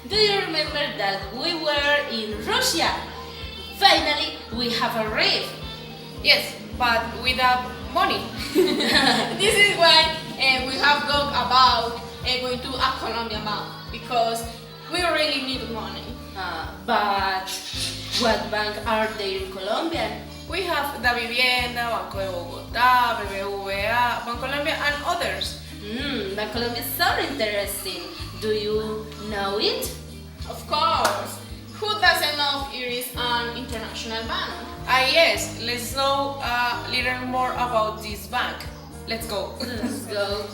Do you remember that we were in Russia? Finally, we have arrived. Yes, but without money. This is why we have talked about going to a Colombian bank because we really need money. But what bank are there in Colombia? We have Da Vivienda, Banco de Bogotá, BBVA, Bancolombia, and others. Bancolombia is so interesting. Do you know it? Of course. Who doesn't know it is an international bank? Yes, let's know a little more about this bank. Let's go. Let's go.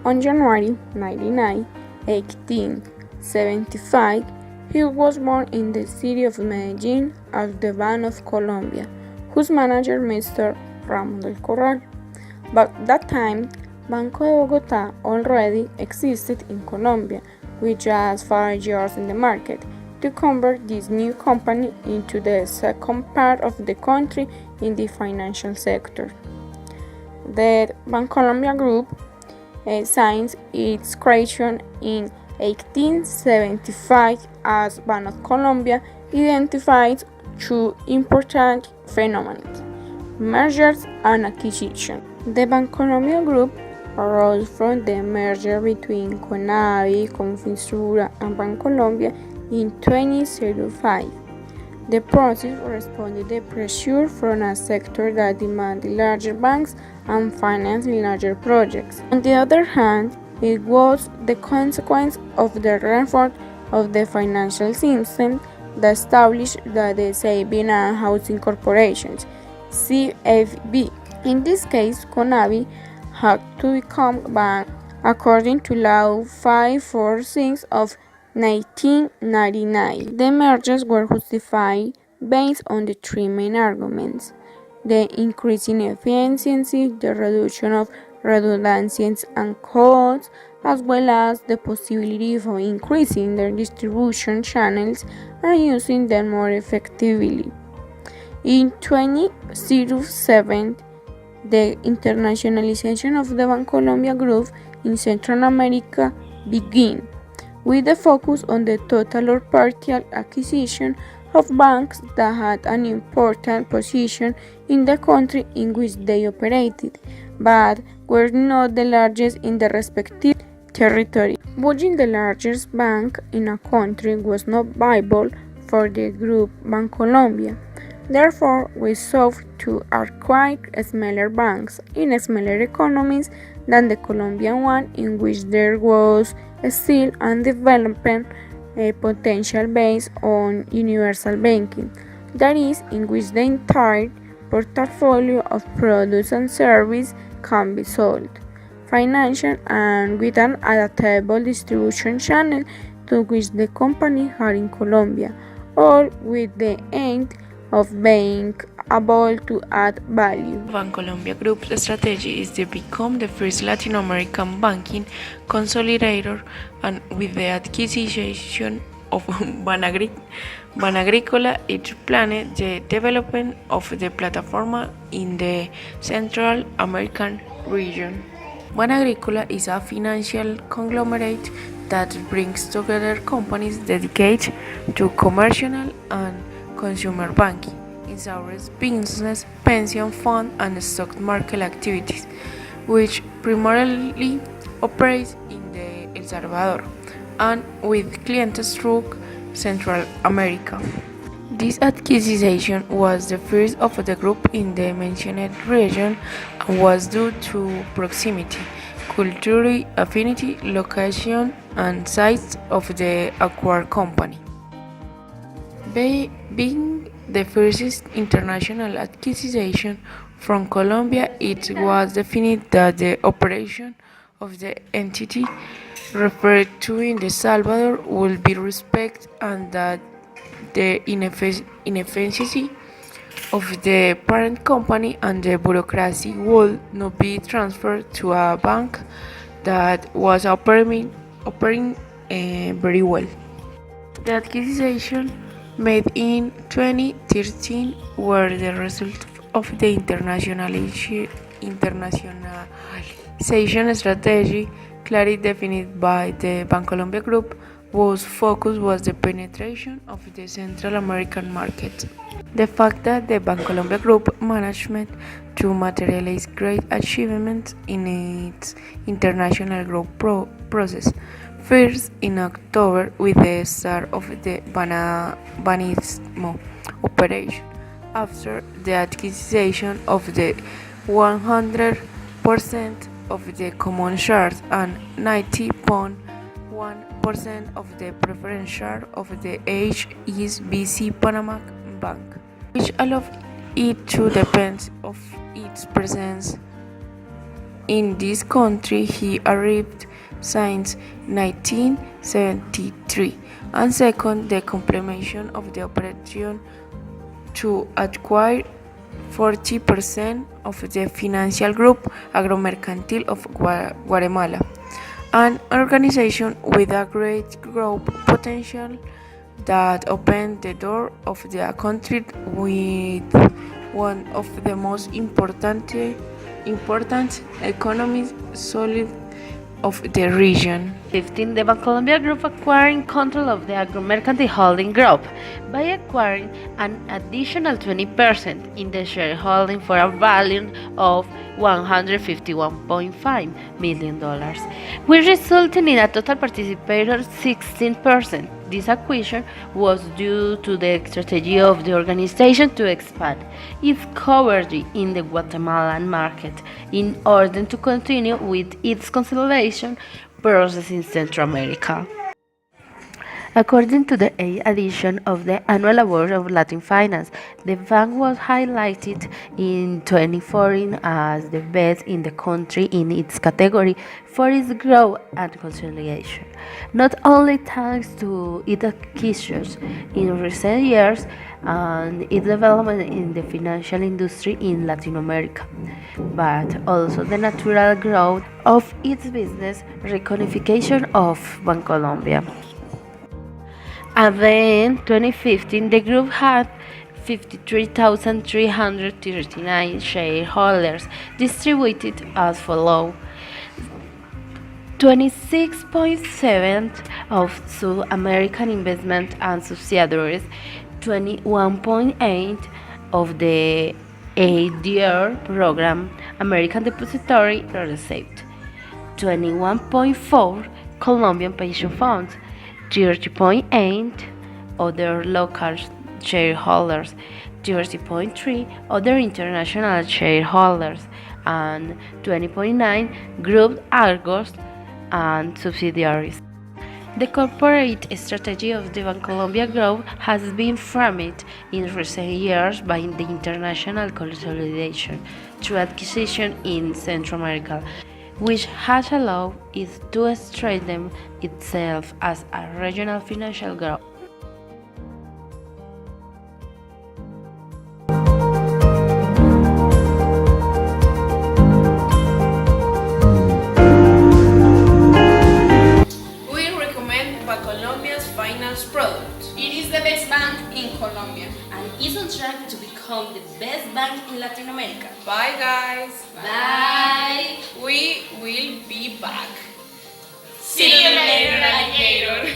On January 99, 1875, he was born in the city of Medellin as the Bank of Colombia, whose manager Mr. Ramón del Corral. But at that time, Banco de Bogotá already existed in Colombia, with just 5 years in the market, to convert this new company into the second part of the country in the financial sector. The Bancolombia Group, since its creation in 1875 as Bank of Colombia, identified two important phenomena: mergers and acquisition. The Bancolombia Group arose from the merger between Conavi, Confisura, and Bancolombia in 2005. The process responded to pressure from a sector that demanded larger banks and financed larger projects. On the other hand, it was the consequence of the reform of the financial system that established the Saving and Housing Corporations, CFB. In this case, Conavi had to become a bank according to Law 546 of 1999. The mergers were justified based on the three main arguments: the increasing efficiency, the reduction of redundancies and costs, as well as the possibility of increasing their distribution channels and using them more effectively. In 2007, the internationalization of the Bancolombia Group in Central America began, with the focus on the total or partial acquisition of banks that had an important position in the country in which they operated, but were not the largest in the respective territory. Buying the largest bank in a country was not viable for the group Bancolombia. Therefore, we sought to acquire smaller banks in smaller economies than the Colombian one, in which there was still undeveloped potential based on universal banking, that is, in which the entire portfolio of products and services can be sold, financial, and with an adaptable distribution channel to which the company had in Colombia, all with the aim of being able to add value. Bancolombia Group's strategy is to become the first Latin American banking consolidator, and with the acquisition of Banagrícola, it planned the development of the platform in the Central American region. Banagrícola is a financial conglomerate that brings together companies dedicated to commercial and consumer banking, insurance business, pension fund, and stock market activities, which primarily operates in El Salvador and with clients through Central America. This acquisition was the first of the group in the mentioned region and was due to proximity, cultural affinity, location, and size of the acquired company. Being the first international acquisition from Colombia, it was defined that the operation of the entity referred to in El Salvador would be respected and that the inefficiency of the parent company and the bureaucracy would not be transferred to a bank that was operating very well. The acquisition made in 2013 were the result of the internationalization strategy clearly defined by the Bancolombia Group whose focus was the penetration of the Central American market. The fact that the Bancolombia Group managed to materialize great achievements in its international growth process. First, in October, with the start of the Banismo operation, after the acquisition of the 100% of the common shares and 90.1% of the preference share of the HSBC Panama Bank, which allowed it to depend of its presence in this country. He arrived since 1973, and second, the completion of the operation to acquire 40% of the financial group Agromercantil of Guatemala, an organization with a great growth potential that opened the door of the country with one of the most important economies solid of the region. 15. The Bancolombia Group acquiring control of the Agromercantil Holding Group by acquiring an additional 20% in the shareholding for a value of $151.5 million, which resulted in a total participation of 16%. This acquisition was due to the strategy of the organization to expand its coverage in the Guatemalan market in order to continue with its consolidation process in Central America. According to the 8th edition of the Annual Award of Latin Finance, the bank was highlighted in 2014 as the best in the country in its category for its growth and consolidation, not only thanks to its acquisitions in recent years and its development in the financial industry in Latin America, but also the natural growth of its business reunification of Bancolombia. And then 2015, the group had 53,339 shareholders distributed as follows: 26.7% of South American investment and subsidiaries, 21.8% of the ADR program, American Depository Receipt, 21.4% Colombian pension funds, 30.8% other local shareholders, 30.3% other international shareholders, and 20.9% Group Argos and subsidiaries. The corporate strategy of the Bancolombia Group has been framed in recent years by the international consolidation through acquisition in Central America, which has allowed it to strengthen itself as a regional financial group. We recommend Bancolombia finance products. It is the best bank in Colombia. And is on track to become the best bank in Latin America. Bye guys. Bye! We will be back. See you later, alligator.